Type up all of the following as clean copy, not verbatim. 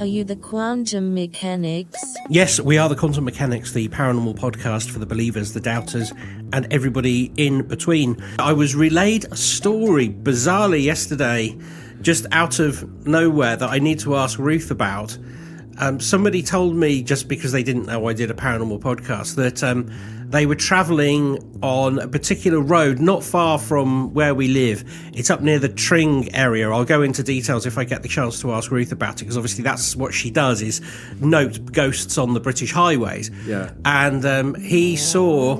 Are you the quantum mechanics? Yes, we are the Quantum Mechanics, the paranormal podcast for the believers, the doubters, and everybody in between. I was relayed a story, bizarrely yesterday, just out of nowhere, that I need to ask Ruth about. Somebody told me, just because they didn't know I did a paranormal podcast, that they were travelling on a particular road not far from where we live. It's up near the Tring area. I'll go into details if I get the chance to ask Ruth about it, because obviously that's what she does, is note ghosts on the British highways. Yeah. And he saw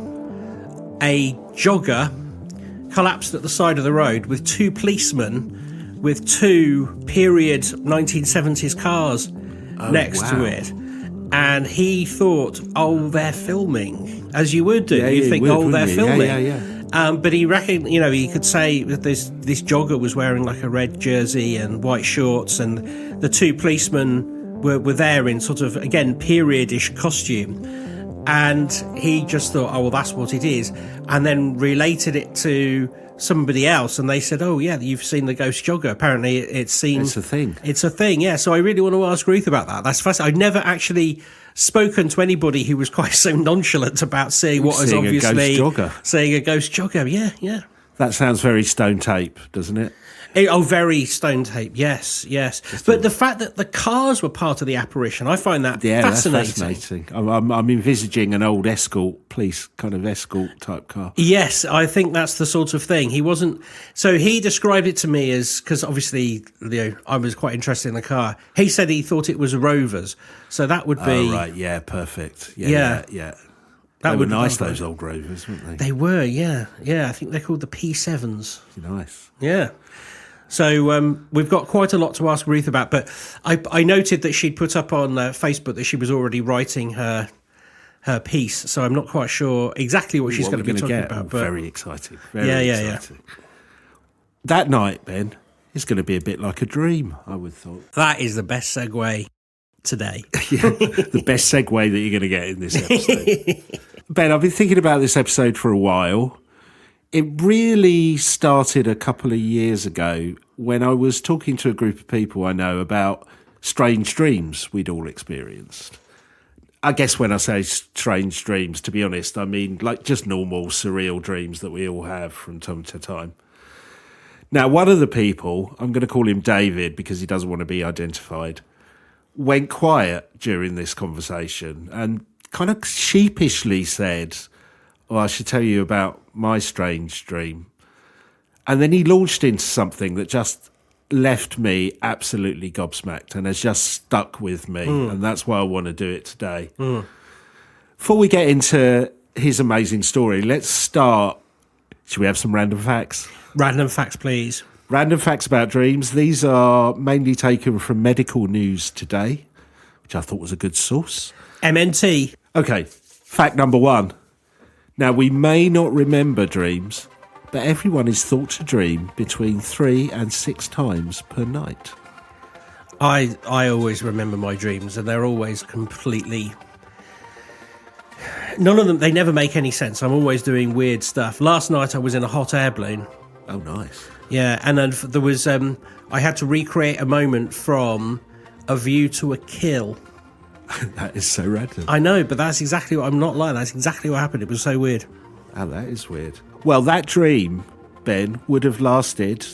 a jogger collapsed at the side of the road with two policemen with two period 1970s cars next to it. And he thought, oh, they're filming, as you would do. Yeah, you think, oh, they're filming. Yeah. But he reckoned, he could say that this jogger was wearing like a red jersey and white shorts, and the two policemen were there in sort of, again, period-ish costume. And he just thought, oh, well, that's what it is. And then related it to somebody else, and they said, oh yeah, you've seen the ghost jogger. Apparently it's a thing. Yeah, so I really want to ask Ruth about that. That's fascinating. I've never actually spoken to anybody who was quite so nonchalant about seeing what is obviously seeing a ghost jogger. Yeah. That sounds very Stone Tape, doesn't it? Very Stone Tape, yes. But the fact that the cars were part of the apparition, I find that fascinating. That's fascinating. I'm envisaging an old police kind of escort type car. Yes, I think that's the sort of thing. He described it to me as, because obviously, I was quite interested in the car. He said he thought it was a Rovers, so that would be... Oh, right, yeah, perfect. Yeah. They were nice, those old Rovers, weren't they? They were, yeah. I think they're called the P7s. Nice. Yeah. So we've got quite a lot to ask Ruth about, but I noted that she'd put up on Facebook that she was already writing her piece, so I'm not quite sure exactly what she's going to be talking about. But very exciting. Very exciting. That night, Ben, is going to be a bit like a dream, I would have thought. That is the best segue today. The best segue that you're going to get in this episode. Ben, I've been thinking about this episode for a while. It really started a couple of years ago when I was talking to a group of people I know about strange dreams we'd all experienced. I guess when I say strange dreams, to be honest, I mean like just normal, surreal dreams that we all have from time to time. Now, one of the people, I'm going to call him David because he doesn't want to be identified, went quiet during this conversation and kind of sheepishly said, "Oh, I should tell you about my strange dream." And then he launched into something that just left me absolutely gobsmacked and has just stuck with me. And that's why I want to do it today. Before we get into his amazing story, let's start. Should we have some random facts? Random facts, please. Random facts about dreams. These are mainly taken from Medical News Today, which I thought was a good source. MNT. Okay, fact number one. Now, we may not remember dreams, but everyone is thought to dream between 3 and 6 times per night. I always remember my dreams, and they're always completely... None of them, they never make any sense. I'm always doing weird stuff. Last night I was in a hot air balloon. Oh, nice. Yeah, and then there was... I had to recreate a moment from A View to a Kill. That is so random. I know, but that's exactly what... I'm not lying. That's exactly what happened. It was so weird. Oh, that is weird. Well, that dream, Ben, would have lasted,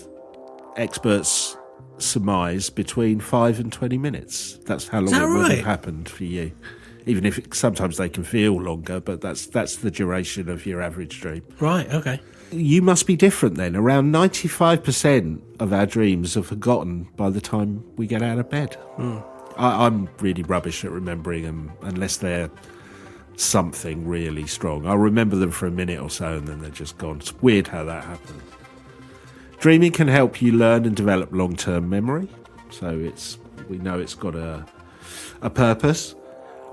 experts surmise, between 5 and 20 minutes. That's how long it would have happened for you. Even if sometimes they can feel longer, but that's the duration of your average dream. Right, okay. You must be different then. Around 95% of our dreams are forgotten by the time we get out of bed. I'm really rubbish at remembering them unless they're something really strong. I'll remember them for a minute or so and then they're just gone. It's weird how that happens. Dreaming can help you learn and develop long-term memory. So we know it's got a purpose.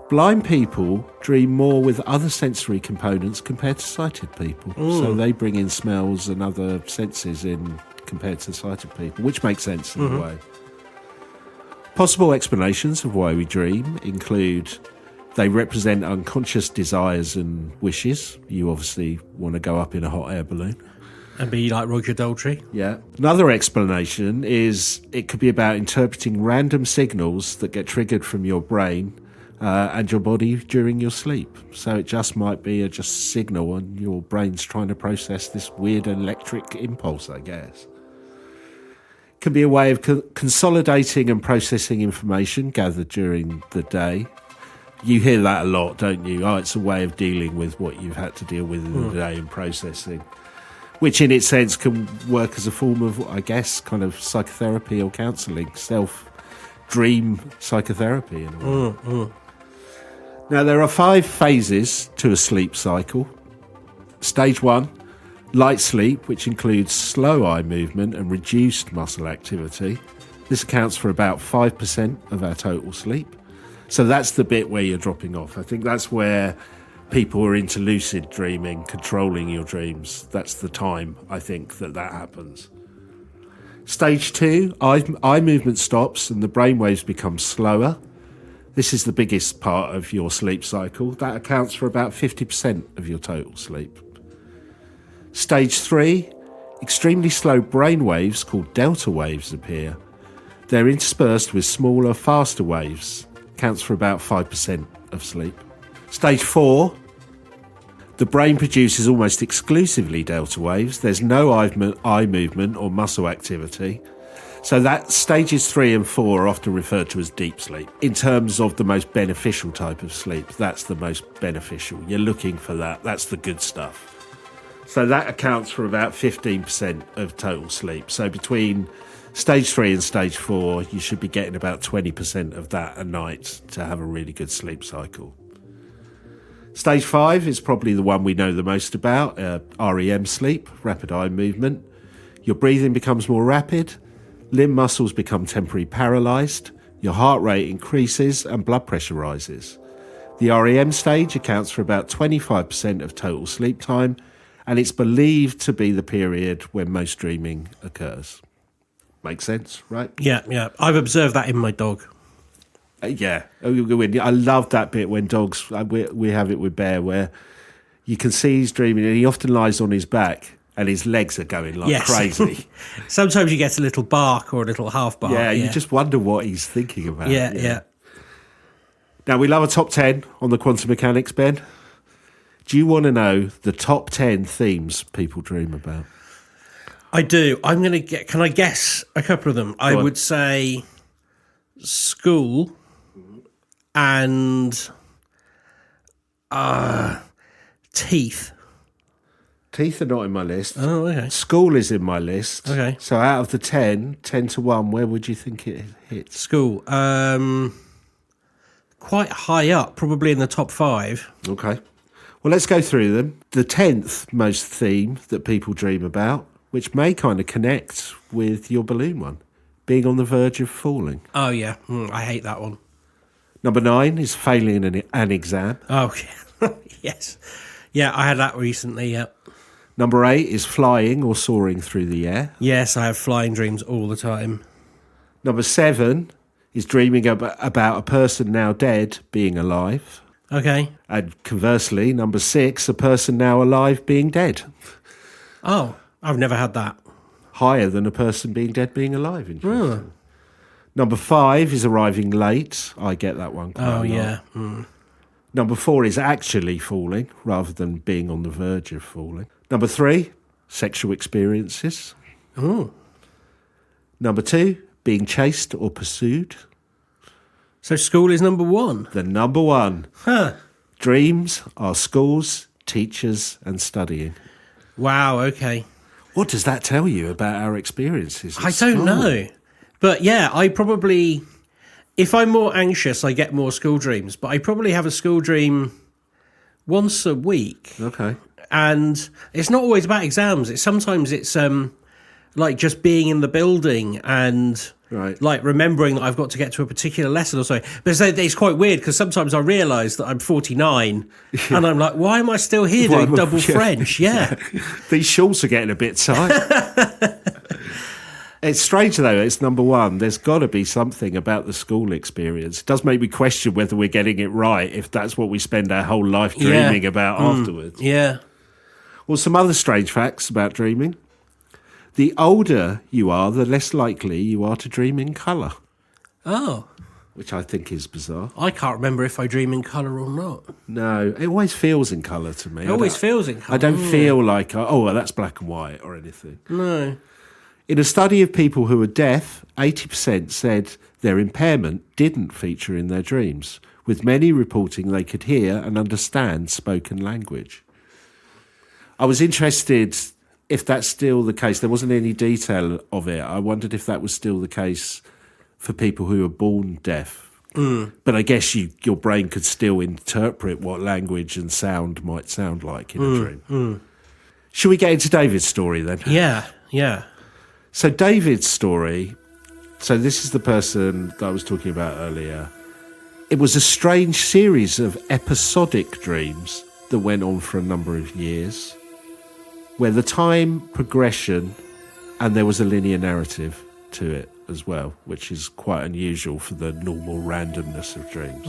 Blind people dream more with other sensory components compared to sighted people. So they bring in smells and other senses in compared to sighted people, which makes sense in a way. Possible explanations of why we dream include they represent unconscious desires and wishes. You obviously want to go up in a hot air balloon. And be like Roger Daltrey. Yeah. Another explanation is it could be about interpreting random signals that get triggered from your brain and your body during your sleep. So it just might be a just signal and your brain's trying to process this weird electric impulse, I guess. Can be a way of consolidating and processing information gathered during the day. You hear that a lot, don't you? Oh, it's a way of dealing with what you've had to deal with in the day and processing, which in its sense can work as a form of, I guess, kind of psychotherapy or counselling, self-dream psychotherapy in a way. Now, there are 5 phases to a sleep cycle. Stage 1, light sleep, which includes slow eye movement and reduced muscle activity. This accounts for about 5% of our total sleep. So that's the bit where you're dropping off. I think that's where people are into lucid dreaming, controlling your dreams. That's the time, I think, that happens. Stage 2, eye movement stops and the brainwaves become slower. This is the biggest part of your sleep cycle. That accounts for about 50% of your total sleep. Stage 3, extremely slow brainwaves called delta waves appear. They're interspersed with smaller, faster waves. Accounts for about 5% of sleep. Stage 4, the brain produces almost exclusively delta waves. There's no eye movement or muscle activity. So that stages 3 and 4 are often referred to as deep sleep. In terms of the most beneficial type of sleep, that's the most beneficial. You're looking for that. That's the good stuff. So that accounts for about 15% of total sleep. So between stage 3 and stage 4, you should be getting about 20% of that a night to have a really good sleep cycle. Stage 5 is probably the one we know the most about, REM sleep, rapid eye movement. Your breathing becomes more rapid, limb muscles become temporarily paralysed, your heart rate increases and blood pressure rises. The REM stage accounts for about 25% of total sleep time, and it's believed to be the period when most dreaming occurs. Makes sense, right? Yeah. I've observed that in my dog. Yeah. I love that bit when dogs, we have it with Bear, where you can see he's dreaming and he often lies on his back and his legs are going like crazy. Sometimes you get a little bark or a little half bark. Yeah, you just wonder what he's thinking about. Yeah. Now, we love a top 10 on the quantum mechanics, Ben. Do you want to know the top 10 themes people dream about? I do. Can I guess a couple of them? I would say school and teeth. Teeth are not in my list. Oh, okay. School is in my list. Okay. So out of the 10 to 1, where would you think it hits? School. Quite high up, probably in the top 5. Okay. Well, let's go through them. The 10th most theme that people dream about, which may kind of connect with your balloon one, being on the verge of falling. Oh, yeah. I hate that one. Number 9 is failing an exam. Oh, yes. Yeah, I had that recently, yeah. Number 8 is flying or soaring through the air. Yes, I have flying dreams all the time. Number 7 is dreaming about a person now dead being alive. Okay. And conversely, number 6, a person now alive being dead. Oh, I've never had that. Higher than a person being dead being alive. Interesting. Number 5 is arriving late. I get that one quite a lot. Yeah. Number 4 is actually falling rather than being on the verge of falling. Number 3, sexual experiences. Oh. Number 2, being chased or pursued. So school is number 1? The number 1. Huh. Dreams are schools, teachers and studying. Wow, okay. What does that tell you about our experiences? I don't know. But yeah, I probably, if I'm more anxious, I get more school dreams. But I probably have a school dream once a week. Okay. And it's not always about exams. Sometimes it's like just being in the building and like remembering that I've got to get to a particular lesson or so. But it's quite weird because sometimes I realise that I'm 49 and I'm like, why am I still here doing double French? Yeah. These shorts are getting a bit tight. It's strange, though. It's number 1. There's got to be something about the school experience. It does make me question whether we're getting it right if that's what we spend our whole life dreaming about afterwards. Yeah. Well, some other strange facts about dreaming. The older you are, the less likely you are to dream in colour, Oh, which I think is bizarre. I can't remember if I dream in colour or not. No, it always feels in colour to me. It always feels in colour. I don't feel like, well, that's black and white or anything. No. In a study of people who were deaf, 80% said their impairment didn't feature in their dreams, with many reporting they could hear and understand spoken language. I was interested if that's still the case. There wasn't any detail of it. I wondered if that was still the case for people who are born deaf. But I guess your brain could still interpret what language and sound might sound like in a dream. Should we get into David's story then? Yeah. So David's story, so this is the person that I was talking about earlier. It was a strange series of episodic dreams that went on for a number of years, where the time progression and there was a linear narrative to it as well, which is quite unusual for the normal randomness of dreams.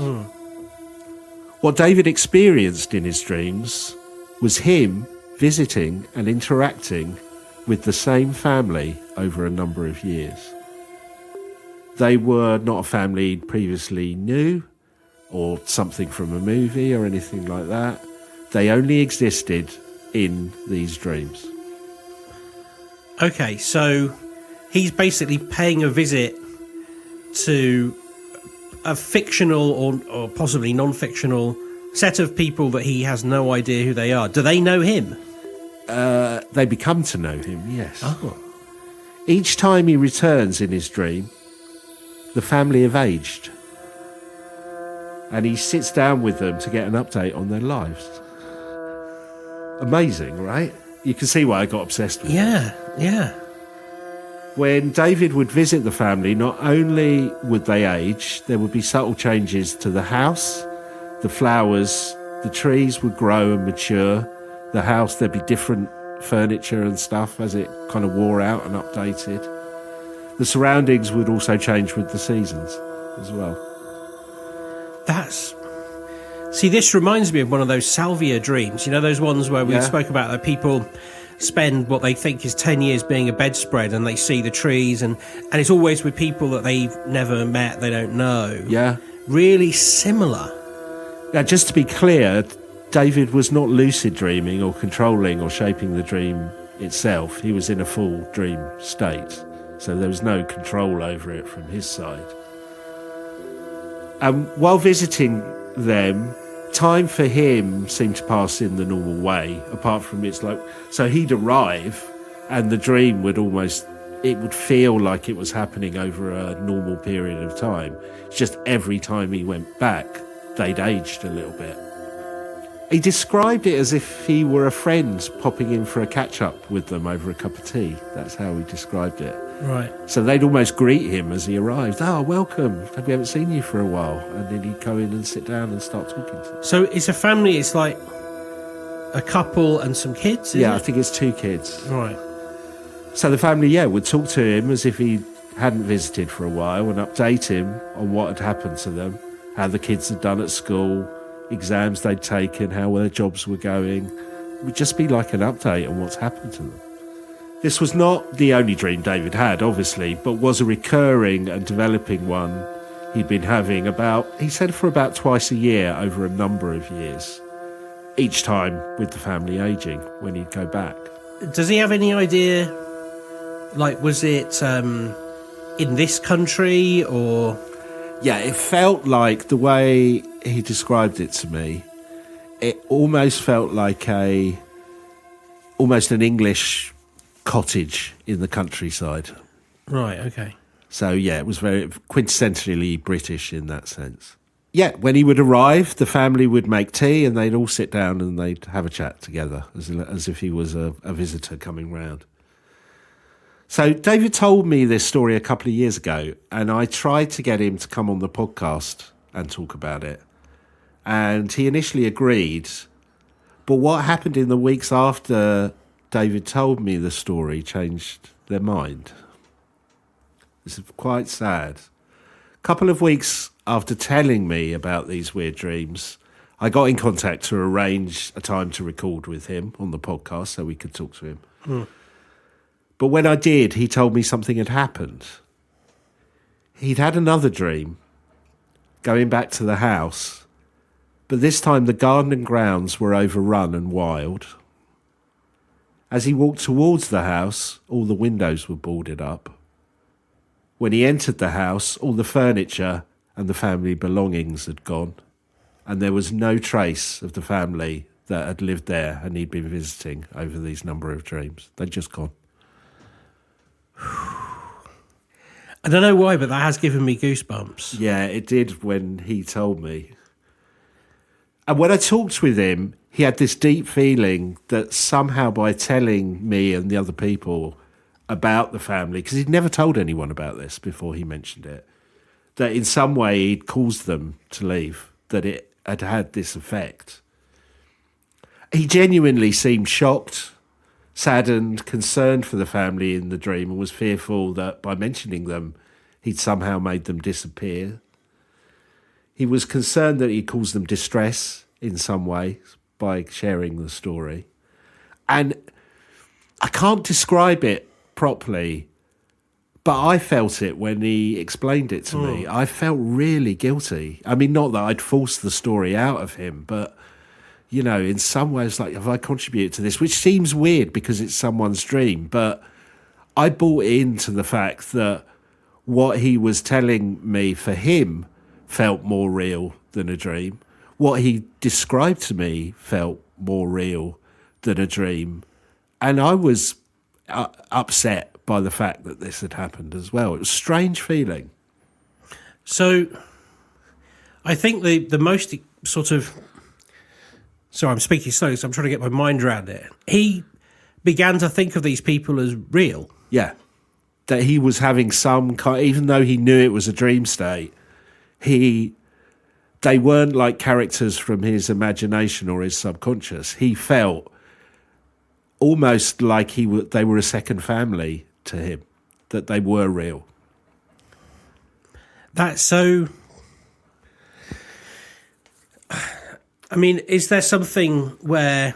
What David experienced in his dreams was him visiting and interacting with the same family over a number of years. They were not a family he'd previously knew or something from a movie or anything like that. They only existed in these dreams. Okay, so he's basically paying a visit to a fictional or possibly non-fictional set of people that he has no idea who they are. Do they know him? They become to know him, yes. Oh. Each time he returns in his dream, the family have aged. And he sits down with them to get an update on their lives. Amazing, right? You can see why I got obsessed with it. Yeah. When David would visit the family, not only would they age, there would be subtle changes to the house, the flowers, the trees would grow and mature. The house, there'd be different furniture and stuff as it kind of wore out and updated. The surroundings would also change with the seasons as well. See, this reminds me of one of those salvia dreams. You know, those ones where we spoke about that people spend what they think is 10 years being a bedspread and they see the trees and it's always with people that they've never met, they don't know. Yeah. Really similar. Now, just to be clear, David was not lucid dreaming or controlling or shaping the dream itself. He was in a full dream state, so there was no control over it from his side. And while visiting them, time for him seemed to pass in the normal way, apart from so he'd arrive and the dream would it would feel like it was happening over a normal period of time. It's just every time he went back, they'd aged a little bit. He described it as if he were a friend popping in for a catch-up with them over a cup of tea. That's how he described it. Right. So they'd almost greet him as he arrived. Oh, welcome. We haven't seen you for a while. And then he'd go in and sit down and start talking to them. So it's a family, it's like a couple and some kids, is it? I think it's 2 kids. Right. So the family, would talk to him as if he hadn't visited for a while and update him on what had happened to them, how the kids had done at school, exams they'd taken, how their jobs were going. It would just be like an update on what's happened to them. This was not the only dream David had, obviously, but was a recurring and developing one he'd been having he said for about twice a year over a number of years, each time with the family aging when he'd go back. Does he have any idea, was it in this country or... Yeah, it felt like, the way he described it to me, it almost felt like almost an English cottage in the countryside. Right, okay. So, it was very quintessentially British in that sense. Yeah, when he would arrive, the family would make tea and they'd all sit down and they'd have a chat together as if he was a visitor coming round. So David told me this story a couple of years ago, and I tried to get him to come on the podcast and talk about it. And he initially agreed, but what happened in the weeks after David told me the story changed their mind. This is quite sad. A couple of weeks after telling me about these weird dreams, I got in contact to arrange a time to record with him on the podcast so we could talk to him. But when I did, he told me something had happened. He'd had another dream, going back to the house, but this time the garden and grounds were overrun and wild. As he walked towards the house, all the windows were boarded up. When he entered the house, all the furniture and the family belongings had gone, and there was no trace of the family that had lived there and he'd been visiting over these number of dreams. They'd just gone. I don't know why, but that has given me goosebumps. Yeah, it did when he told me. And when I talked with him, he had this deep feeling that somehow by telling me and the other people about the family, because he'd never told anyone about this before he mentioned it, that in some way he'd caused them to leave, that it had had this effect. He genuinely seemed shocked, saddened, concerned for the family in the dream, and was fearful that by mentioning them, he'd somehow made them disappear. He was concerned that he'd caused them distress in some way by sharing the story. And I can't describe it properly, but I felt it when he explained it to me. I felt really guilty. I mean, not that I'd forced the story out of him, but, you know, in some ways, like, have I contributed to this? Which seems weird because it's someone's dream, but I bought into the fact that what he was telling me for him felt more real than a dream. What he described to me felt more real than a dream. And I was upset by the fact that this had happened as well. It was a strange feeling. So I think the most sort of... So I'm speaking slowly, so I'm trying to get my mind around it. He began to think of these people as real. Yeah. That he was having some kind... Even though he knew it was a dream state, they weren't like characters from his imagination or his subconscious. He felt almost like they were a second family to him, that they were real. That's so... I mean, is there something where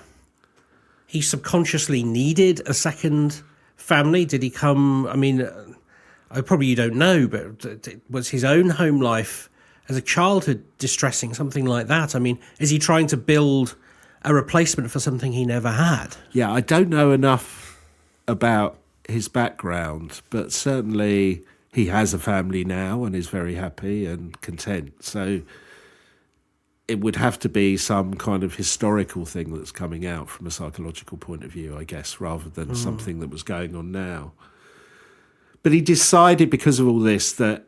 he subconsciously needed a second family? Did he come... I mean, probably you don't know, but was his own home life as a childhood distressing, something like that? I mean, is he trying to build a replacement for something he never had? Yeah, I don't know enough about his background, but certainly he has a family now and is very happy and content. So it would have to be some kind of historical thing that's coming out from a psychological point of view, I guess, rather than something that was going on now. But he decided because of all this that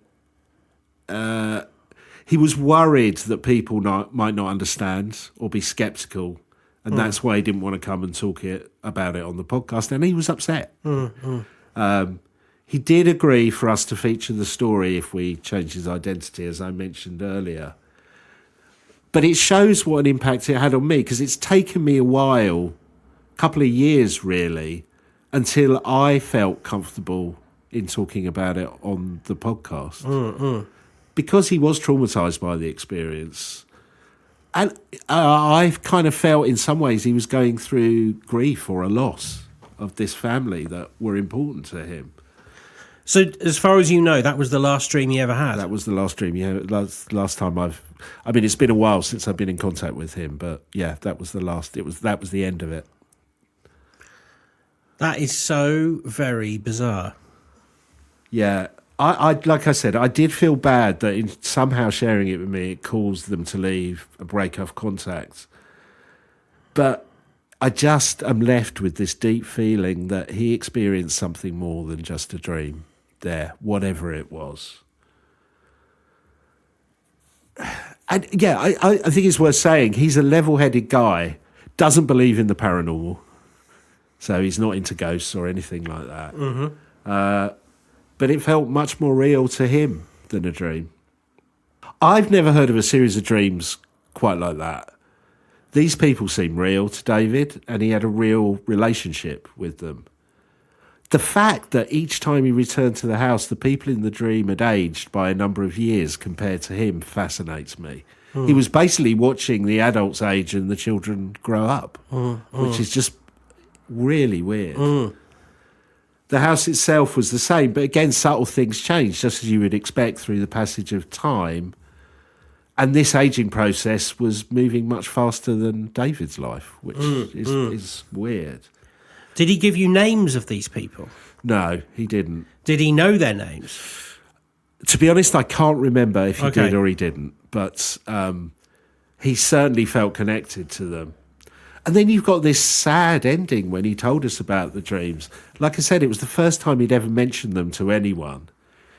he was worried that people might not understand or be sceptical, and that's why he didn't want to come and talk about it on the podcast, and he was upset. He did agree for us to feature the story if we change his identity, as I mentioned earlier. But it shows what an impact it had on me, because it's taken me a while, a couple of years really, until I felt comfortable in talking about it on the podcast. Because he was traumatised by the experience. And I've kind of felt in some ways he was going through grief or a loss of this family that were important to him. So as far as you know, that was the last dream he ever had? That was the last dream. Yeah, last time I mean, it's been a while since I've been in contact with him, but yeah, that was the last. That was the end of it. That is so very bizarre. Yeah, I like I said, I did feel bad that in somehow sharing it with me, it caused them to leave and break off contact. But I just am left with this deep feeling that he experienced something more than just a dream there, whatever it was. And yeah, I think it's worth saying he's a level-headed guy, doesn't believe in the paranormal, so he's not into ghosts or anything like that. But it felt much more real to him than a dream. I've never heard of a series of dreams quite like that. These people seem real to David, and he had a real relationship with them. The fact that each time he returned to the house, the people in the dream had aged by a number of years compared to him fascinates me. He was basically watching the adults age and the children grow up, which is just really weird. The house itself was the same, but again, subtle things changed, just as you would expect through the passage of time. And this aging process was moving much faster than David's life, which is weird. Did he give you names of these people? No, he didn't. Did he know their names? To be honest, I can't remember if he did or he didn't, but he certainly felt connected to them. And then you've got this sad ending when he told us about the dreams. Like I said, it was the first time he'd ever mentioned them to anyone.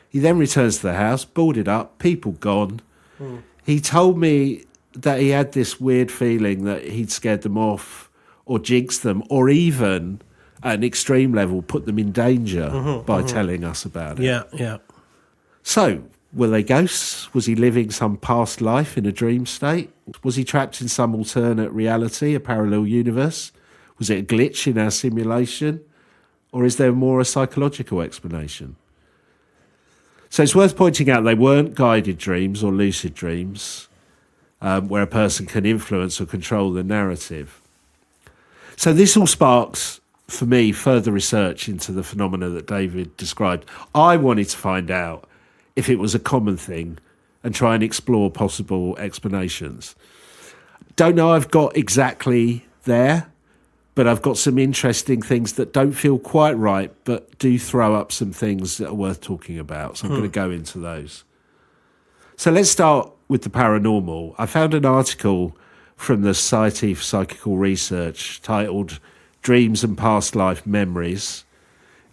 He then returns to the house, boarded up, people gone. He told me that he had this weird feeling that he'd scared them off or jinxed them, or even, at an extreme level, put them in danger by telling us about it. Yeah. So, were they ghosts? Was he living some past life in a dream state? Was he trapped in some alternate reality, a parallel universe? Was it a glitch in our simulation? Or is there more a psychological explanation? So it's worth pointing out they weren't guided dreams or lucid dreams, where a person can influence or control the narrative. So this all sparks, for me, further research into the phenomena that David described. I wanted to find out if it was a common thing and try and explore possible explanations. Don't know I've got exactly there, but I've got some interesting things that don't feel quite right, but do throw up some things that are worth talking about. So I'm going to go into those. So let's start with the paranormal. I found an article from the Society for Psychical Research titled Dreams and Past Life Memories.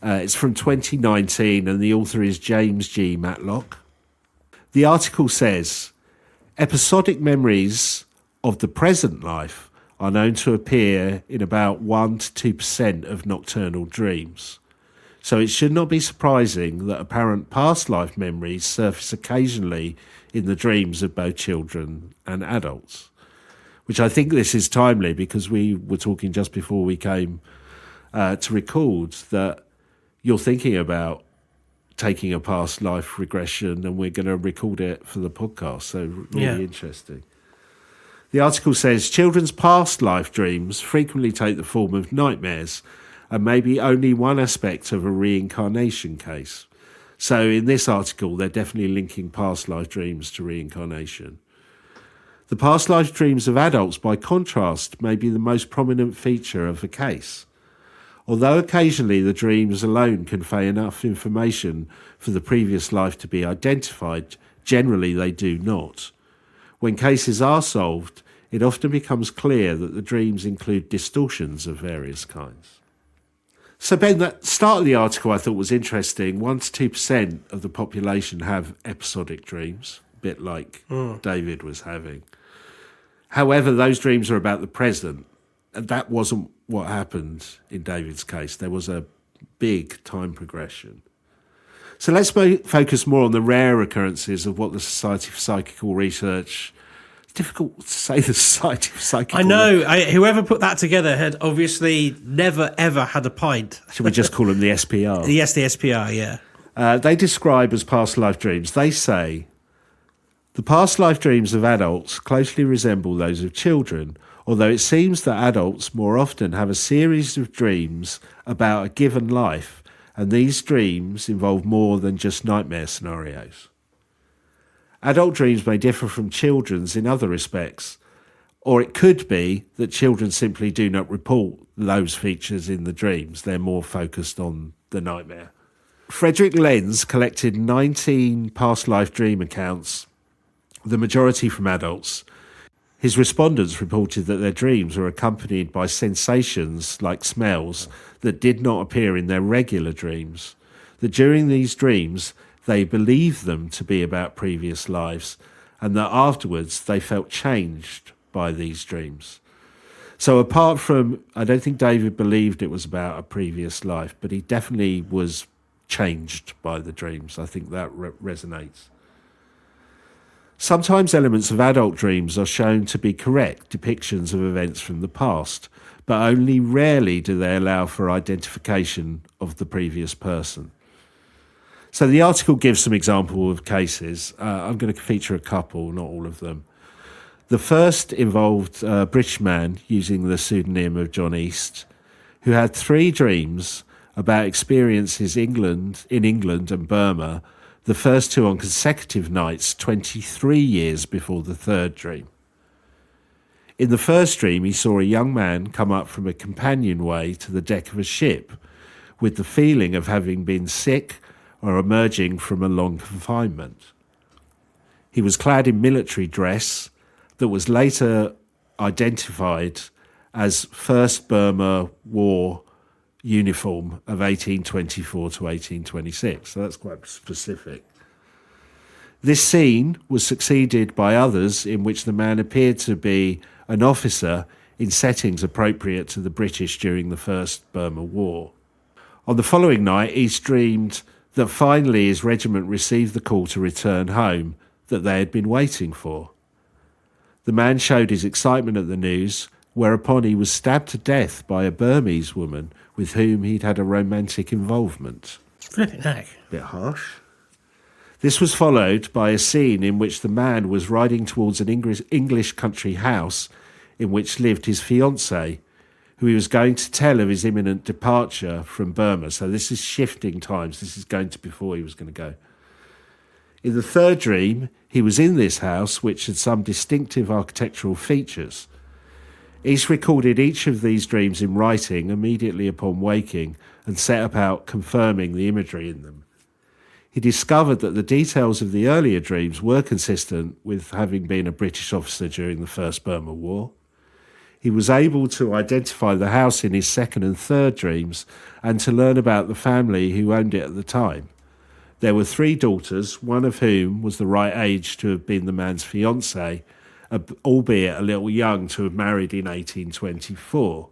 It's from 2019 and the author is James G. Matlock. The article says, episodic memories of the present life are known to appear in about 1 to 2% of nocturnal dreams. So it should not be surprising that apparent past life memories surface occasionally in the dreams of both children and adults. Which I think this is timely because we were talking just before we came to record that you're thinking about taking a past life regression and we're going to record it for the podcast. So really interesting. The article says children's past life dreams frequently take the form of nightmares and may be only one aspect of a reincarnation case. So in this article, they're definitely linking past life dreams to reincarnation. The past life dreams of adults, by contrast, may be the most prominent feature of the case. Although occasionally the dreams alone convey enough information for the previous life to be identified, generally they do not. When cases are solved, it often becomes clear that the dreams include distortions of various kinds. So Ben, that start of the article I thought was interesting. 1 to 2% of the population have episodic dreams, a bit like David was having. However, those dreams are about the present. And that wasn't what happened in David's case. There was a big time progression. So let's focus more on the rare occurrences of what the Society for Psychical Research... It's difficult to say the Society for Psychical... I know. Whoever put that together had obviously never, ever had a pint. Should we just call them the SPR? Yes, the SPR, yeah. They describe as past life dreams. They say, the past life dreams of adults closely resemble those of children, although it seems that adults more often have a series of dreams about a given life, and these dreams involve more than just nightmare scenarios. Adult dreams may differ from children's in other respects, or it could be that children simply do not report those features in the dreams. They're more focused on the nightmare. Frederick Lenz collected 19 past life dream accounts, the majority from adults. His respondents reported that their dreams were accompanied by sensations like smells that did not appear in their regular dreams, that during these dreams they believed them to be about previous lives, and that afterwards they felt changed by these dreams. So apart from, I don't think David believed it was about a previous life, but he definitely was changed by the dreams. I think that resonates. Sometimes elements of adult dreams are shown to be correct depictions of events from the past, but only rarely do they allow for identification of the previous person. So the article gives some examples of cases. I'm going to feature a couple, not all of them. The first involved a British man using the pseudonym of John East, who had 3 dreams about experiences in England and Burma, the first two on consecutive nights 23 years before the third dream. In the first dream, he saw a young man come up from a companionway to the deck of a ship with the feeling of having been sick or emerging from a long confinement. He was clad in military dress that was later identified as First Burma War uniform of 1824 to 1826. So that's quite specific. This scene was succeeded by others in which the man appeared to be an officer in settings appropriate to the British during the First Burma War. On the following night, he dreamed that finally his regiment received the call to return home that they had been waiting for. The man showed his excitement at the news, whereupon he was stabbed to death by a Burmese woman with whom he'd had a romantic involvement. Flipping heck. Bit harsh. This was followed by a scene in which the man was riding towards an English country house in which lived his fiancée, who he was going to tell of his imminent departure from Burma. So this is shifting times. This is going to before he was going to go. In the third dream, he was in this house, which had some distinctive architectural features. He's recorded each of these dreams in writing immediately upon waking and set about confirming the imagery in them. He discovered that the details of the earlier dreams were consistent with having been a British officer during the First Burma War. He was able to identify the house in his second and third dreams and to learn about the family who owned it at the time. There were 3 daughters, one of whom was the right age to have been the man's fiancée, albeit a little young to have married in 1824.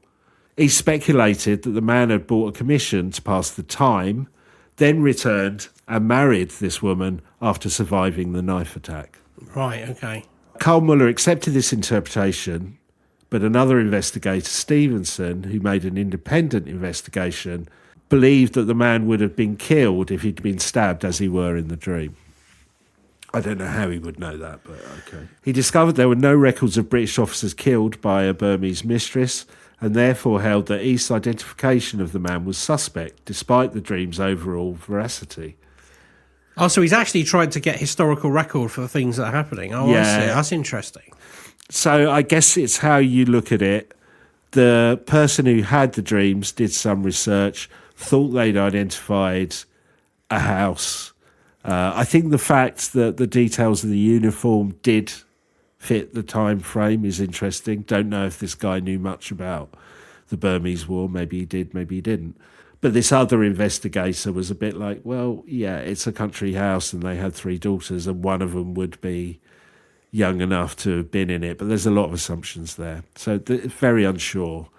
He speculated that the man had bought a commission to pass the time, then returned and married this woman after surviving the knife attack. Right, okay. Carl Muller accepted this interpretation, but another investigator, Stevenson, who made an independent investigation, believed that the man would have been killed if he'd been stabbed as he were in the dream. I don't know how he would know that, but okay. He discovered there were no records of British officers killed by a Burmese mistress, and therefore held that East's identification of the man was suspect, despite the dream's overall veracity. Oh, so he's actually tried to get historical record for the things that are happening. Oh, yeah. I see. That's interesting. So I guess it's how you look at it. The person who had the dreams did some research, thought they'd identified a house. I think the fact that the details of the uniform did fit the time frame is interesting. Don't know if this guy knew much about the Burmese War. Maybe he did, maybe he didn't. But this other investigator was a bit like, well, yeah, it's a country house and they had 3 daughters and one of them would be young enough to have been in it. But there's a lot of assumptions there. So very unsure.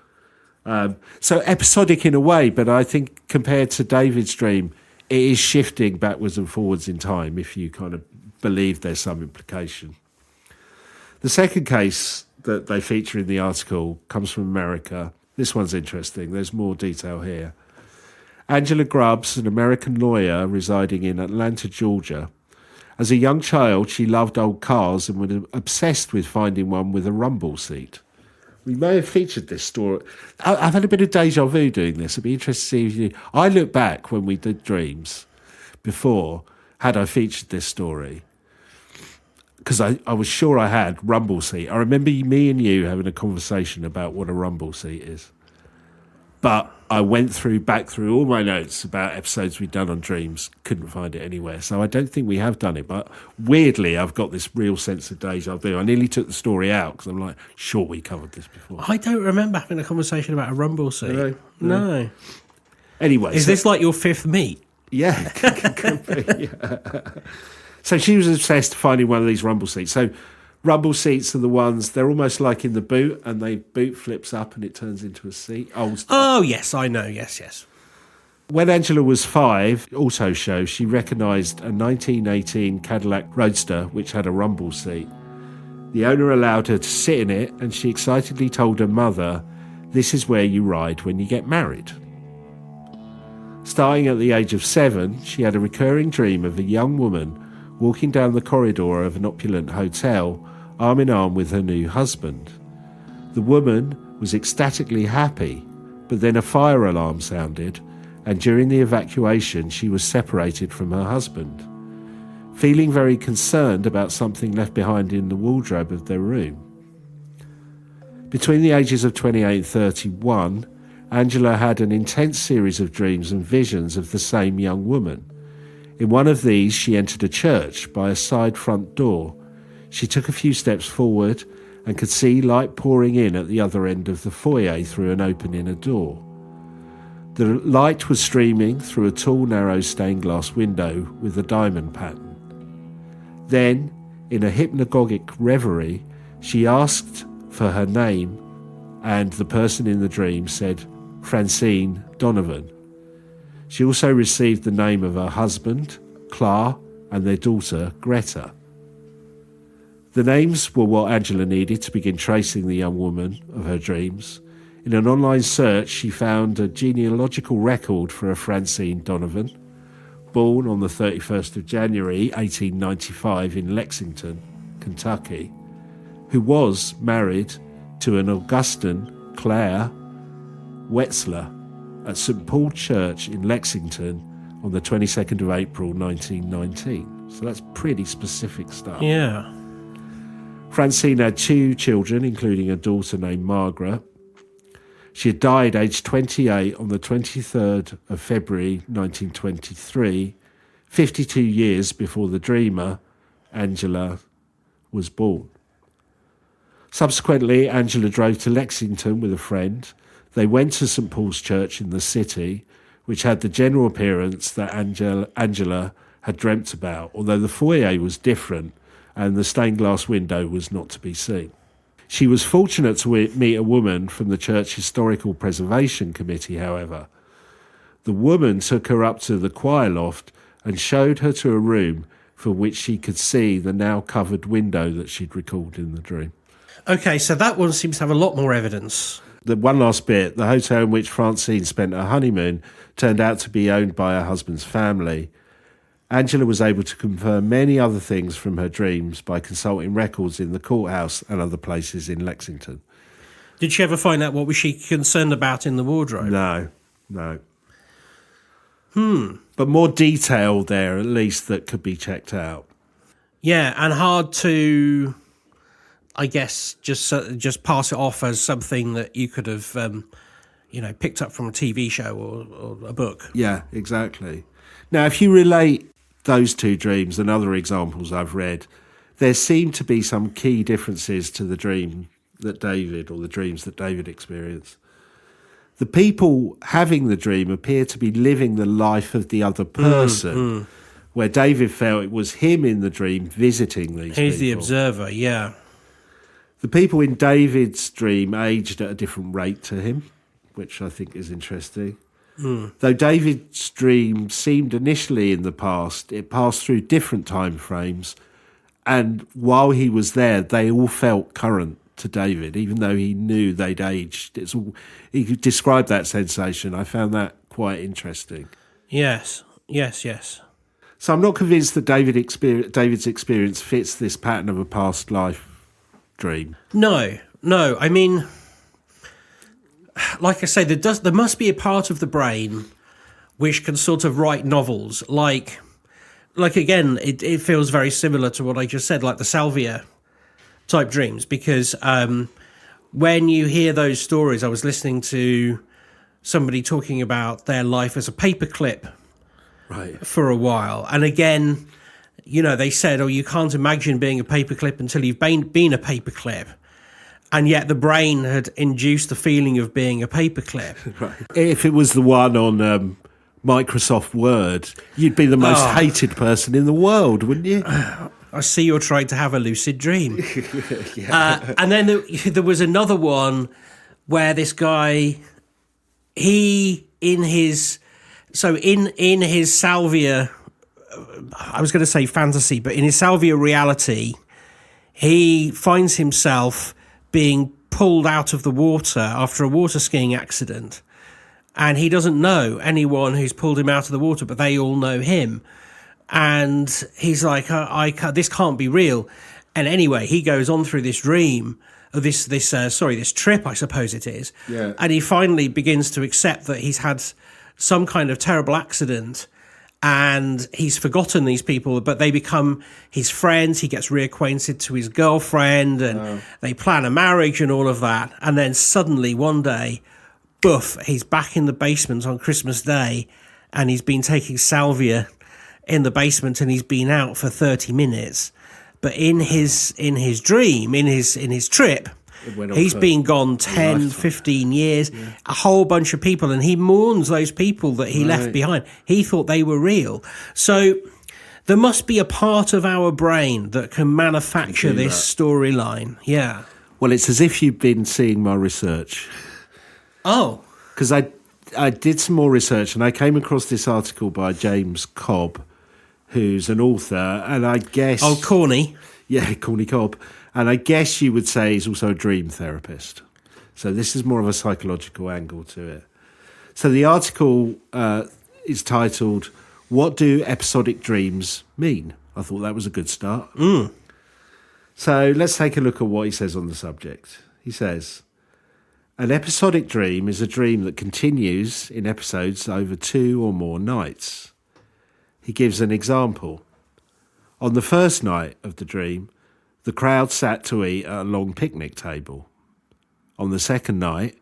So episodic in a way, but I think compared to David's dream, it is shifting backwards and forwards in time if you kind of believe there's some implication. The second case that they feature in the article comes from America. This one's interesting. There's more detail here. Angela Grubbs, an American lawyer residing in Atlanta, Georgia. As a young child, she loved old cars and was obsessed with finding one with a rumble seat. We may have featured this story. I've had a bit of deja vu doing this. It'd be interesting to see if you... I look back when we did Dreams before, had I featured this story, because I was sure I had rumble seat. I remember me and you having a conversation about what a rumble seat is. But I went back through all my notes about episodes we'd done on Dreams, couldn't find it anywhere. So I don't think we have done it. But weirdly, I've got this real sense of deja vu. I nearly took the story out because I'm like, sure, we covered this before. I don't remember having a conversation about a rumble seat. Really? No. Anyway. Is this like your 5th meet? Yeah. Could be, yeah. So she was obsessed finding one of these rumble seats. So rumble seats are the ones, they're almost like in the boot, and the boot flips up and it turns into a seat. Oh, yes, I know. Yes. When Angela was 5, also shows she recognised a 1918 Cadillac Roadster which had a rumble seat. The owner allowed her to sit in it, and she excitedly told her mother, "This is where you ride when you get married." Starting at the age of 7, she had a recurring dream of a young woman walking down the corridor of an opulent hotel, arm in arm with her new husband. The woman was ecstatically happy, but then a fire alarm sounded, and during the evacuation she was separated from her husband. Feeling very concerned about something left behind in the wardrobe of their room. Between the ages of 28 and 31, Angela had an intense series of dreams and visions of the same young woman. In one of these, she entered a church by a side front door. She took a few steps forward and could see light pouring in at the other end of the foyer through an open inner door. The light was streaming through a tall, narrow stained glass window with a diamond pattern. Then, in a hypnagogic reverie, she asked for her name, and the person in the dream said, Francine Donovan. She also received the name of her husband, Clara, and their daughter, Greta. The names were what Angela needed to begin tracing the young woman of her dreams. In an online search, she found a genealogical record for a Francine Donovan, born on the 31st of January 1895 in Lexington, Kentucky, who was married to an Augustine Claire Wetzler at St. Paul Church in Lexington on the 22nd of April 1919. So that's pretty specific stuff. Yeah. Francine had 2 children, including a daughter named Margaret. She had died aged 28 on the 23rd of February 1923, 52 years before the dreamer, Angela, was born. Subsequently, Angela drove to Lexington with a friend. They went to St. Paul's Church in the city, which had the general appearance that Angela had dreamt about, although the foyer was different and the stained glass window was not to be seen. She was fortunate to meet a woman from the Church Historical Preservation Committee, however. The woman took her up to the choir loft and showed her to a room from which she could see the now covered window that she'd recalled in the dream. Okay, so that one seems to have a lot more evidence. The one last bit, the hotel in which Francine spent her honeymoon turned out to be owned by her husband's family. Angela was able to confirm many other things from her dreams by consulting records in the courthouse and other places in Lexington. Did she ever find out what was she concerned about in the wardrobe? No. But more detail there, at least, that could be checked out. Yeah, and hard to, I guess, just pass it off as something that you could have, picked up from a TV show or a book. Yeah, exactly. Now, if you relate those 2 dreams and other examples I've read, there seem to be some key differences to the dreams that David experienced. The people having the dream appear to be living the life of the other person, where David felt it was him in the dream visiting these people. He's the observer, yeah. The people in David's dream aged at a different rate to him, which I think is interesting. Though David's dream seemed initially in the past, it passed through different time frames, and while he was there, they all felt current to David, even though he knew they'd aged. He could describe that sensation. I found that quite interesting. Yes. So I'm not convinced that David's experience fits this pattern of a past life dream. No. I mean, like I say, there must be a part of the brain which can sort of write novels. Like again, it feels very similar to what I just said, like the salvia type dreams, because when you hear those stories, I was listening to somebody talking about their life as a paperclip for a while. And again, they said, you can't imagine being a paperclip until you've been a paperclip. And yet the brain had induced the feeling of being a paperclip. Right. If it was the one on Microsoft Word, you'd be the most hated person in the world, wouldn't you? I see you're trying to have a lucid dream. Yeah. And then there was another one where this guy, in his salvia, I was going to say fantasy, but in his salvia reality, he finds himself being pulled out of the water after a water skiing accident. And he doesn't know anyone who's pulled him out of the water, but they all know him. And he's like, this can't be real. And anyway, he goes on through this dream, this trip, I suppose it is. Yeah. And he finally begins to accept that he's had some kind of terrible accident, and he's forgotten these people, but they become his friends. He gets reacquainted to his girlfriend, and they plan a marriage and all of that. And then suddenly one day, boof, he's back in the basement on Christmas Day, and he's been taking salvia in the basement, and he's been out for 30 minutes. But in his dream, in his trip, he's been gone 10, 15 years, a whole bunch of people, and he mourns those people that he left behind. He thought they were real. So there must be a part of our brain that can manufacture this storyline. Yeah. Well, it's as if you've been seeing my research. Oh. Because I did some more research, and I came across this article by James Cobb, who's an author, and I guess... Oh, Corny. Yeah, Corny Cobb. And I guess you would say he's also a dream therapist. So this is more of a psychological angle to it. So the article is titled, "What Do Episodic Dreams Mean?" I thought that was a good start. So let's take a look at what he says on the subject. He says, "An episodic dream is a dream that continues in episodes over 2 or more nights." He gives an example. On the first night of the dream, the crowd sat to eat at a long picnic table. On the second night,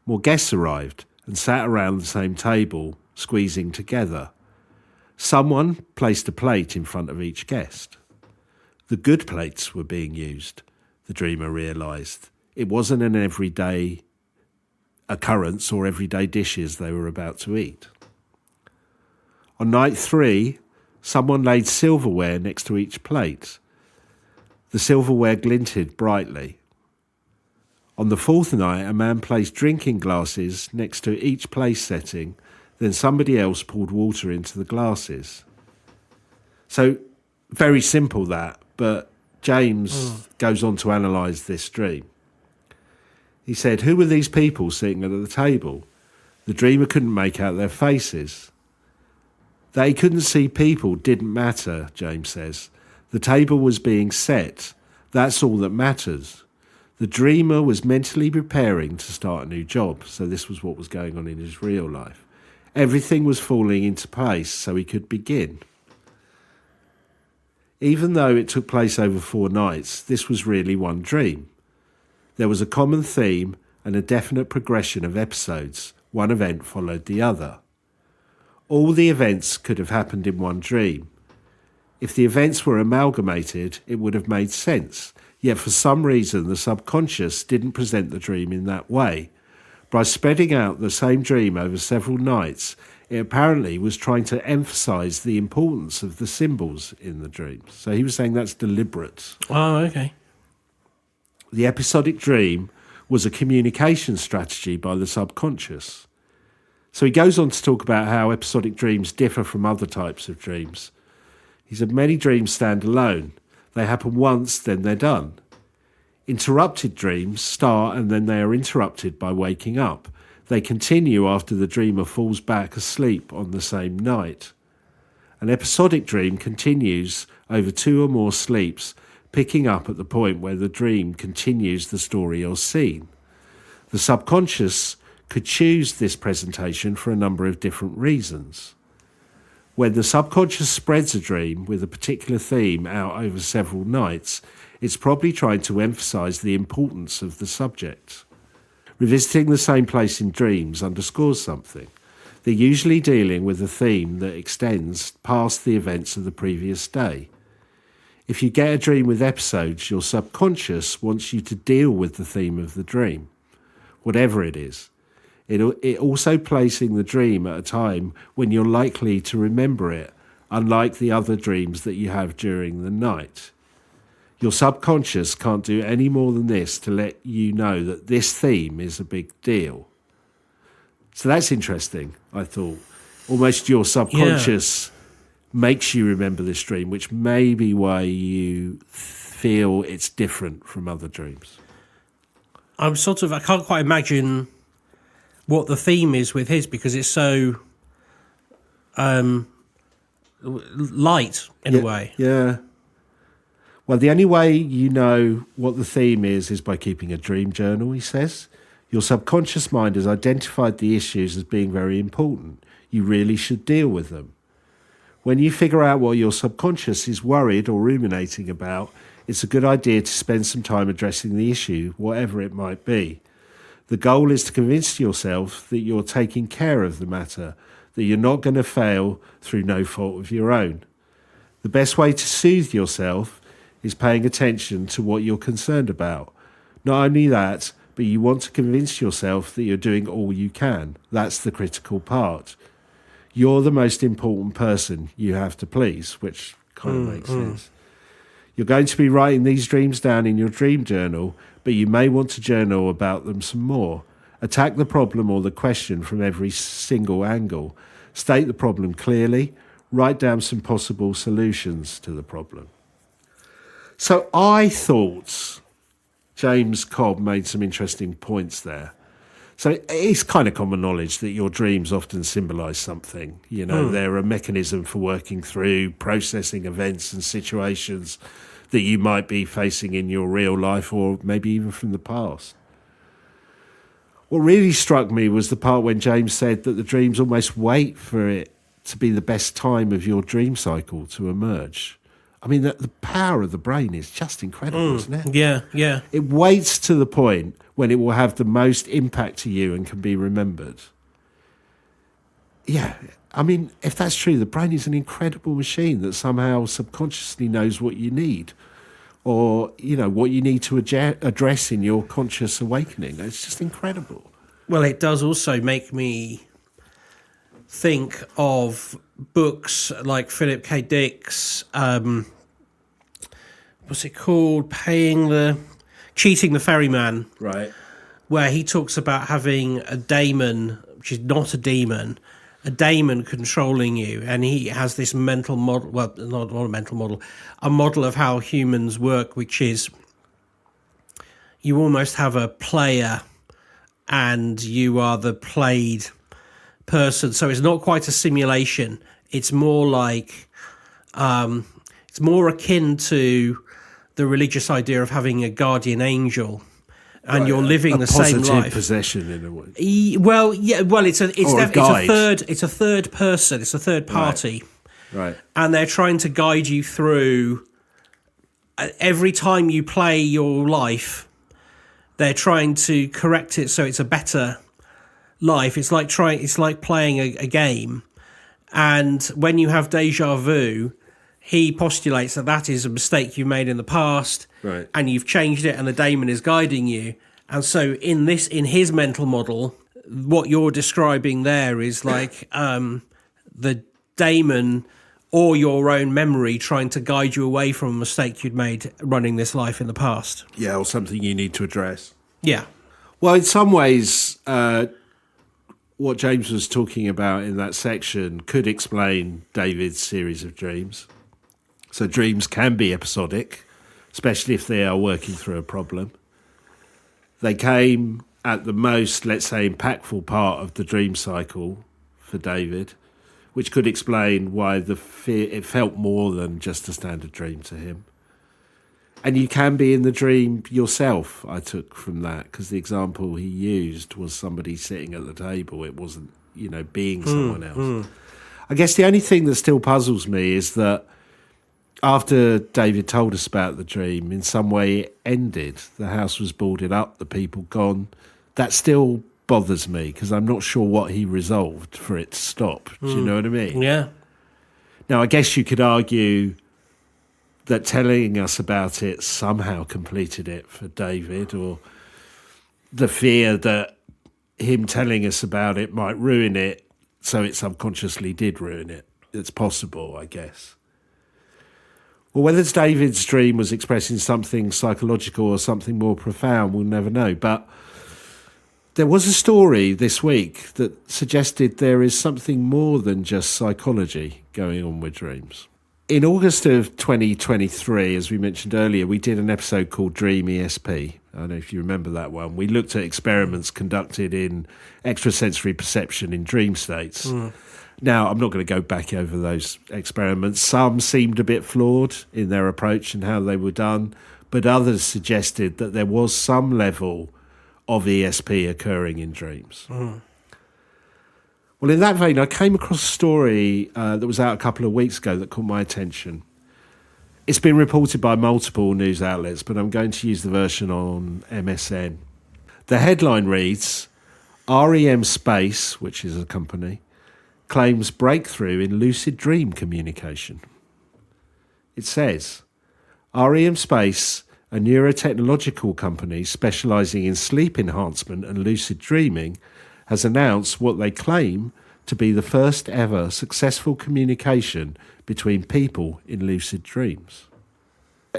more guests arrived and sat around the same table, squeezing together. Someone placed a plate in front of each guest. The good plates were being used, the dreamer realised. It wasn't an everyday occurrence or everyday dishes they were about to eat. On night 3, someone laid silverware next to each plate. The silverware glinted brightly. On the 4th night, a man placed drinking glasses next to each place setting, then somebody else poured water into the glasses. So, very simple that, but James goes on to analyse this dream. He said, "Who were these people sitting at the table?" The dreamer couldn't make out their faces. That he couldn't see people didn't matter, James says. The table was being set. That's all that matters. The dreamer was mentally preparing to start a new job, so this was what was going on in his real life. Everything was falling into place so he could begin. Even though it took place over 4 nights, this was really one dream. There was a common theme and a definite progression of episodes. One event followed the other. All the events could have happened in one dream. If the events were amalgamated, it would have made sense. Yet for some reason, the subconscious didn't present the dream in that way. By spreading out the same dream over several nights, it apparently was trying to emphasise the importance of the symbols in the dreams. So he was saying that's deliberate. Oh, okay. The episodic dream was a communication strategy by the subconscious. So he goes on to talk about how episodic dreams differ from other types of dreams. He said many dreams stand alone. They happen once, then they're done. Interrupted dreams start and then they are interrupted by waking up. They continue after the dreamer falls back asleep on the same night. An episodic dream continues over 2 or more sleeps, picking up at the point where the dream continues the story or scene. The subconscious could choose this presentation for a number of different reasons. When the subconscious spreads a dream with a particular theme out over several nights, it's probably trying to emphasise the importance of the subject. Revisiting the same place in dreams underscores something. They're usually dealing with a theme that extends past the events of the previous day. If you get a dream with episodes, your subconscious wants you to deal with the theme of the dream, whatever it is. It also placing the dream at a time when you're likely to remember it, unlike the other dreams that you have during the night. Your subconscious can't do any more than this to let you know that this theme is a big deal. So that's interesting, I thought. Almost your subconscious makes you remember this dream, which may be why you feel it's different from other dreams. I can't quite imagine what the theme is with his, because it's so light in a way. Yeah. Well, the only way you know what the theme is by keeping a dream journal, he says. Your subconscious mind has identified the issues as being very important. you really should deal with them. When you figure out what your subconscious is worried or ruminating about, it's a good idea to spend some time addressing the issue, whatever it might be. The goal is to convince yourself that you're taking care of the matter, that you're not going to fail through no fault of your own. The best way to soothe yourself is paying attention to what you're concerned about. Not only that, but you want to convince yourself that you're doing all you can. That's the critical part. You're the most important person you have to please, which kind of makes sense. You're going to be writing these dreams down in your dream journal, but you may want to journal about them some more. Attack the problem or the question from every single angle. State the problem clearly. Write down some possible solutions to the problem. So I thought James Cobb made some interesting points there. So it's kind of common knowledge that your dreams often symbolise something. You know, they're a mechanism for working through, processing events and situations that you might be facing in your real life or maybe even from the past. What really struck me was the part when James said that the dreams almost wait for it to be the best time of your dream cycle to emerge. I mean, the power of the brain is just incredible, isn't it? Yeah. It waits to the point when it will have the most impact to you and can be remembered. Yeah, I mean, if that's true, the brain is an incredible machine that somehow subconsciously knows what you need or, you know, what you need to address in your conscious awakening. It's just incredible. Well, it does also make me think of books like Philip K. Dick's, what's it called? Cheating the Ferryman. Right. Where he talks about having a daemon, which is not a demon, a daemon controlling you. And he has this mental model, well, not a mental model, a model of how humans work, which is you almost have a player and you are the played person. So it's not quite a simulation. It's more like, it's more akin to the religious idea of having a guardian angel, and right, you're living the same life. Positive possession in a way. It's a third person. It's a third party, right? And they're trying to guide you through. Every time you play your life, they're trying to correct it so it's a better life. It's like playing a game, and when you have deja vu, he postulates that is a mistake you made in the past, right, and you've changed it, and the daemon is guiding you. And so in his mental model, what you're describing there is like the daemon or your own memory trying to guide you away from a mistake you'd made running this life in the past. Yeah, or something you need to address. Yeah. Well, in some ways, what James was talking about in that section could explain David's series of dreams. So dreams can be episodic, especially if they are working through a problem. They came at the most, let's say, impactful part of the dream cycle for David, which could explain why it felt more than just a standard dream to him. And you can be in the dream yourself, I took from that, because the example he used was somebody sitting at the table. It wasn't, being someone else. I guess the only thing that still puzzles me is that after David told us about the dream, in some way it ended. The house was boarded up, the people gone. That still bothers me because I'm not sure what he resolved for it to stop. Do you know what I mean? Yeah. Now, I guess you could argue that telling us about it somehow completed it for David, or the fear that him telling us about it might ruin it, so it subconsciously did ruin it. It's possible, I guess. Well, whether David's dream was expressing something psychological or something more profound, we'll never know. But there was a story this week that suggested there is something more than just psychology going on with dreams. In August of 2023, as we mentioned earlier, we did an episode called Dream ESP. I don't know if you remember that one. We looked at experiments conducted in extrasensory perception in dream states. Now, I'm not going to go back over those experiments. Some seemed a bit flawed in their approach and how they were done, but others suggested that there was some level of ESP occurring in dreams. Well, in that vein, I came across a story that was out a couple of weeks ago that caught my attention. It's been reported by multiple news outlets, but I'm going to use the version on MSN. The headline reads, REM Space, which is a company, claims breakthrough in lucid dream communication. It says, REM Space, a neurotechnological company specialising in sleep enhancement and lucid dreaming, has announced what they claim to be the first ever successful communication between people in lucid dreams.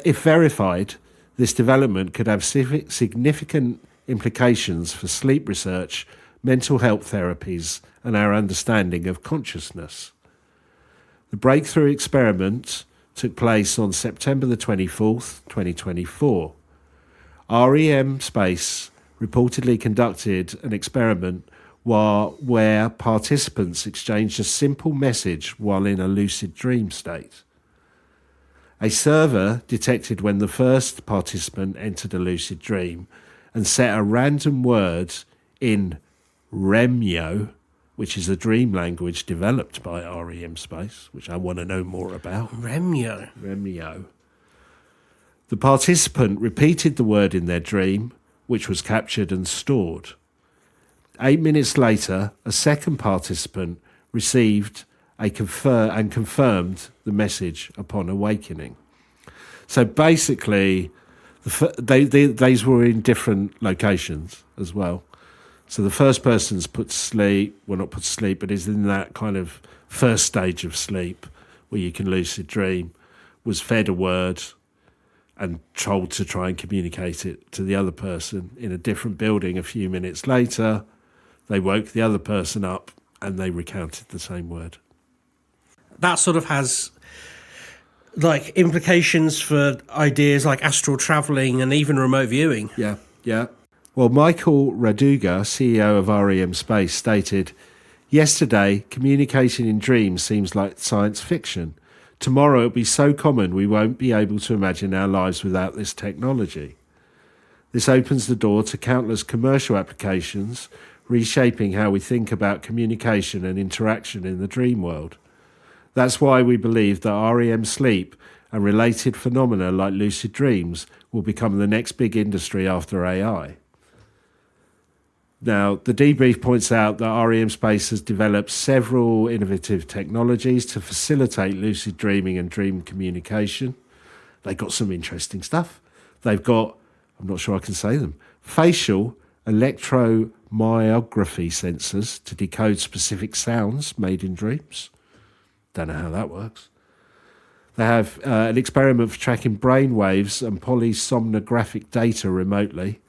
If verified, this development could have significant implications for sleep research, mental health therapies, and our understanding of consciousness. The breakthrough experiment took place on September the 24th, 2024. REM Space reportedly conducted an experiment where participants exchanged a simple message while in a lucid dream state. A server detected when the first participant entered a lucid dream and set a random word in Remyo, which is a dream language developed by REM Space, which I want to know more about. Remyo. The participant repeated the word in their dream, which was captured and stored. 8 minutes later, a second participant received and confirmed the message upon awakening. So basically, these were in different locations as well. So the first person's put to sleep, well, not put to sleep, but is in that kind of first stage of sleep where you can lucid dream, was fed a word and told to try and communicate it to the other person in a different building. A few minutes later, they woke the other person up and they recounted the same word. That sort of has like implications for ideas like astral travelling and even remote viewing. Yeah. Well, Michael Raduga, CEO of REM Space, stated, "Yesterday, communication in dreams seems like science fiction. Tomorrow it'll be so common we won't be able to imagine our lives without this technology. This opens the door to countless commercial applications, reshaping how we think about communication and interaction in the dream world. That's why we believe that REM sleep and related phenomena like lucid dreams will become the next big industry after AI." Now, the debrief points out that REM Space has developed several innovative technologies to facilitate lucid dreaming and dream communication. They've got some interesting stuff. They've got, I'm not sure I can say them, facial electromyography sensors to decode specific sounds made in dreams. Don't know how that works. They have an experiment for tracking brain waves and polysomnographic data remotely.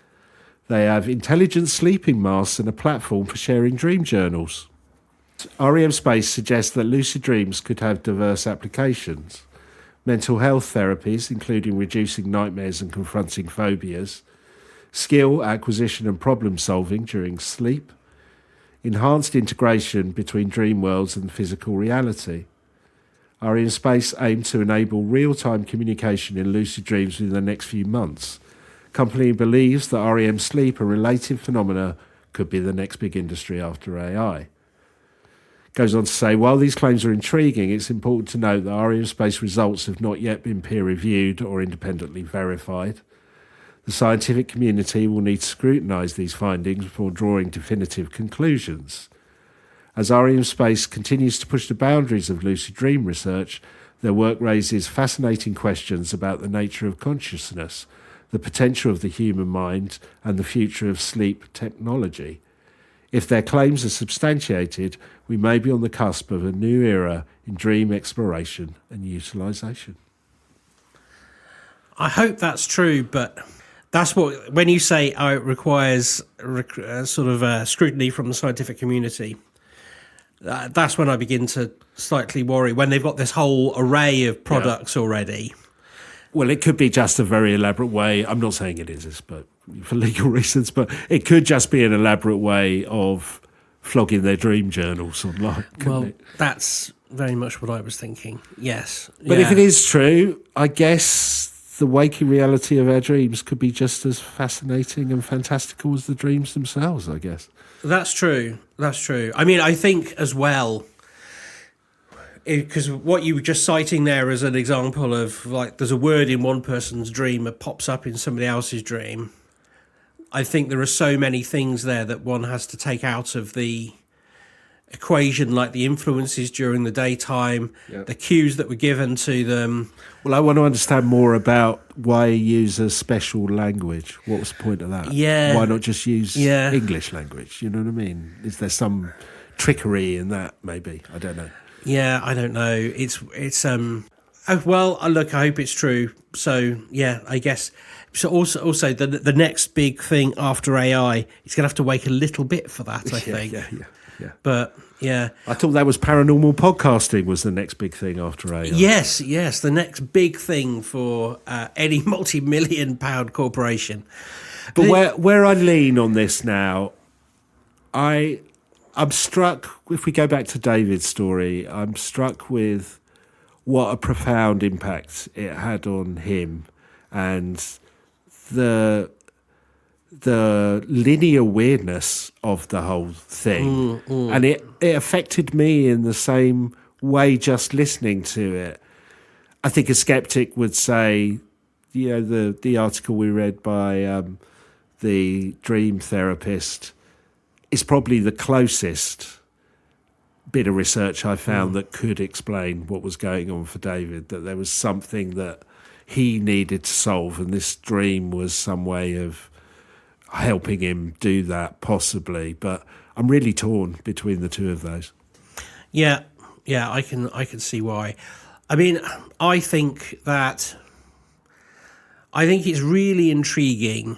They have intelligent sleeping masks and a platform for sharing dream journals. REM Space suggests that lucid dreams could have diverse applications. Mental health therapies, including reducing nightmares and confronting phobias. Skill acquisition and problem solving during sleep. Enhanced integration between dream worlds and physical reality. REM Space aim to enable real-time communication in lucid dreams within the next few months. Company believes that REM sleep and related phenomena could be the next big industry after AI. Goes on to say, while these claims are intriguing, it's important to note that REM Space results have not yet been peer-reviewed or independently verified. The scientific community will need to scrutinise these findings before drawing definitive conclusions. As REM Space continues to push the boundaries of lucid dream research, their work raises fascinating questions about the nature of consciousness, the potential of the human mind, and the future of sleep technology. If their claims are substantiated, we may be on the cusp of a new era in dream exploration and utilisation. I hope that's true, but that's what, when you say it requires sort of scrutiny from the scientific community, that's when I begin to slightly worry, when they've got this whole array of products already. Well, it could be just a very elaborate way. I'm not saying it is this, but for legal reasons, but it could just be an elaborate way of flogging their dream journals online. Well, it? That's very much what I was thinking. Yes. But if it is true, I guess the waking reality of our dreams could be just as fascinating and fantastical as the dreams themselves, I guess. That's true. That's true. I mean, I think as well, because what you were just citing there as an example of, like, there's a word in one person's dream that pops up in somebody else's dream. I think there are so many things there that one has to take out of the equation, like the influences during the daytime, the cues that were given to them. Well, I want to understand more about why you use a special language. What was the point of that? Yeah. Why not just use English language? You know what I mean? Is there some trickery in that, maybe? I don't know. Yeah, I don't know. It's well, look, I hope it's true. So, yeah, I guess. So also the next big thing after AI, it's going to have to wait a little bit for that, I think. Yeah. But, yeah. I thought that was paranormal podcasting was the next big thing after AI. Yes, the next big thing for any multi-million pound corporation. But where I lean on this now, I'm struck, if we go back to David's story, I'm struck with what a profound impact it had on him and the linear weirdness of the whole thing. And it affected me in the same way just listening to it. I think a skeptic would say, you know, the article we read by the dream therapist is probably the closest bit of research I found that could explain what was going on for David, that there was something that he needed to solve, and this dream was some way of helping him do that, possibly. But I'm really torn between the two of those. Yeah, I can see why. I mean, I think it's really intriguing.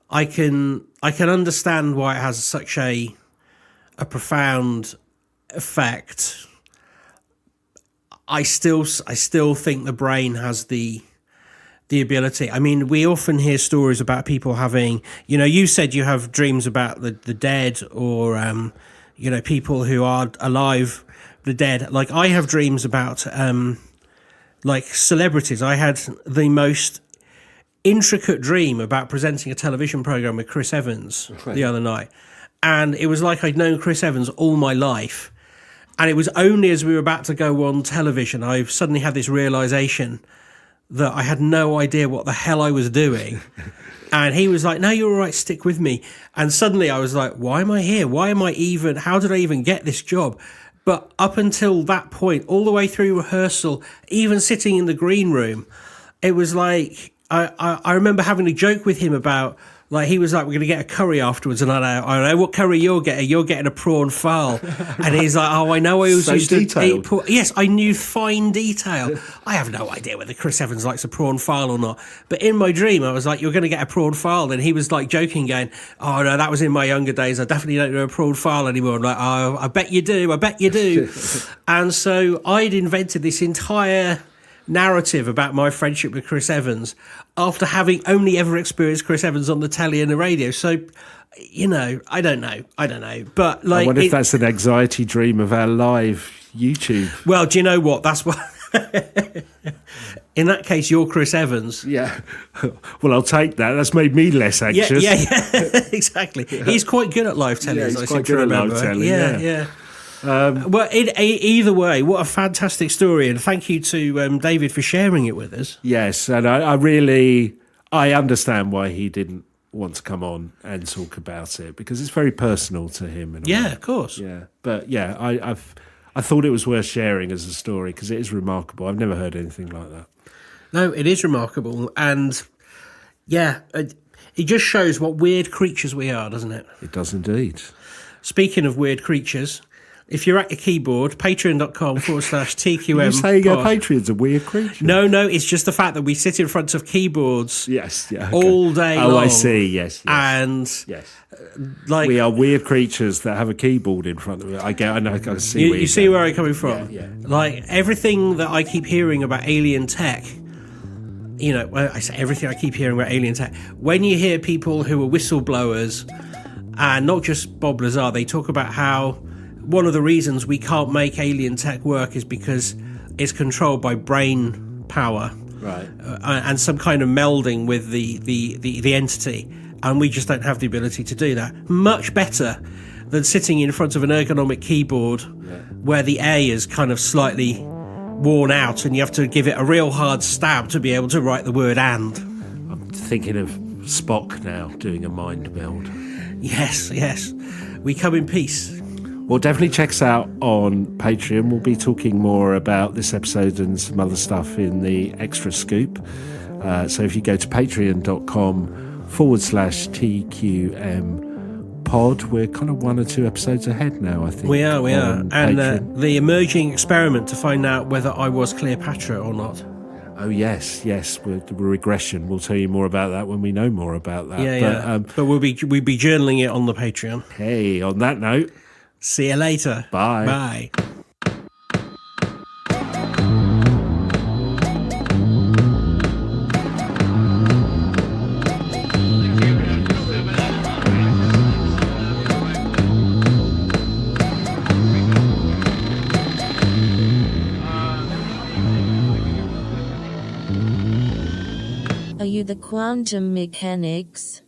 I can understand why it has such a profound effect. I still think the brain has the ability. I mean, we often hear stories about people having, you know, you said you have dreams about the dead, or you know, people who are alive, the dead. Like, I have dreams about like celebrities. I had the most intricate dream about presenting a television program with Chris Evans the other night, and it was like I'd known Chris Evans all my life, and it was only as we were about to go on television I suddenly had this realization that I had no idea what the hell I was doing. And he was like, no, you're all right, stick with me. And suddenly I was like, why am I here? How did I even get this job? But up until that point, all the way through rehearsal, even sitting in the green room, it was like, I remember having a joke with him about, like, he was like, we're going to get a curry afterwards. And I know what curry you're getting. You're getting a prawn phal. And he's like, oh, I know. I always used to eat prawn. Yes, I knew fine detail. I have no idea whether Chris Evans likes a prawn phal or not. But in my dream, I was like, you're going to get a prawn phal. And he was like joking, going, oh, no, that was in my younger days. I definitely don't know a prawn phal anymore. I'm like, oh, I bet you do. And so I'd invented this entire narrative about my friendship with Chris Evans after having only ever experienced Chris Evans on the telly and the radio. So, you know, I don't know. But, like, I wonder if that's an anxiety dream of our live YouTube. Well, do you know what? That's what. In that case, you're Chris Evans. Yeah. Well, I'll take that. That's made me less anxious. Yeah. Exactly. He's quite good at live telly. He's quite good at live telly. Yeah. Well, either way, what a fantastic story, and thank you to David for sharing it with us. Yes, and I understand why he didn't want to come on and talk about it, because it's very personal to him. Of course. Yeah, but yeah, I thought it was worth sharing as a story because it is remarkable. I've never heard anything like that. No, it is remarkable, and yeah, it just shows what weird creatures we are, doesn't it? It does indeed. Speaking of weird creatures, if you're at your keyboard, patreon.com/TQM. Are you saying our Patreon's a weird creature? No, it's just the fact that we sit in front of keyboards all day long. Oh, I see, yes. And like, we are weird creatures that have a keyboard in front of it. I can see you see where I'm coming from. Yeah. Like, everything that I keep hearing about alien tech, you know, I say everything I keep hearing about alien tech, when you hear people who are whistleblowers, and not just Bob Lazar, they talk about how one of the reasons we can't make alien tech work is because it's controlled by brain power, right? And some kind of melding with the entity, and we just don't have the ability to do that. Much better than sitting in front of an ergonomic keyboard where the A is kind of slightly worn out and you have to give it a real hard stab to be able to write the word and. I'm thinking of Spock now doing a mind meld. Yes. We come in peace. Well, definitely check us out on Patreon. We'll be talking more about this episode and some other stuff in the extra scoop. So if you go to patreon.com/TQM pod, we're kind of 1 or 2 episodes ahead now, I think. We are. And the emerging experiment to find out whether I was Cleopatra or not. Oh, yes. We're regression. We'll tell you more about that when we know more about that. But we'll be journaling it on the Patreon. Hey, on that note, see you later. Bye. Bye. Are you the quantum mechanics?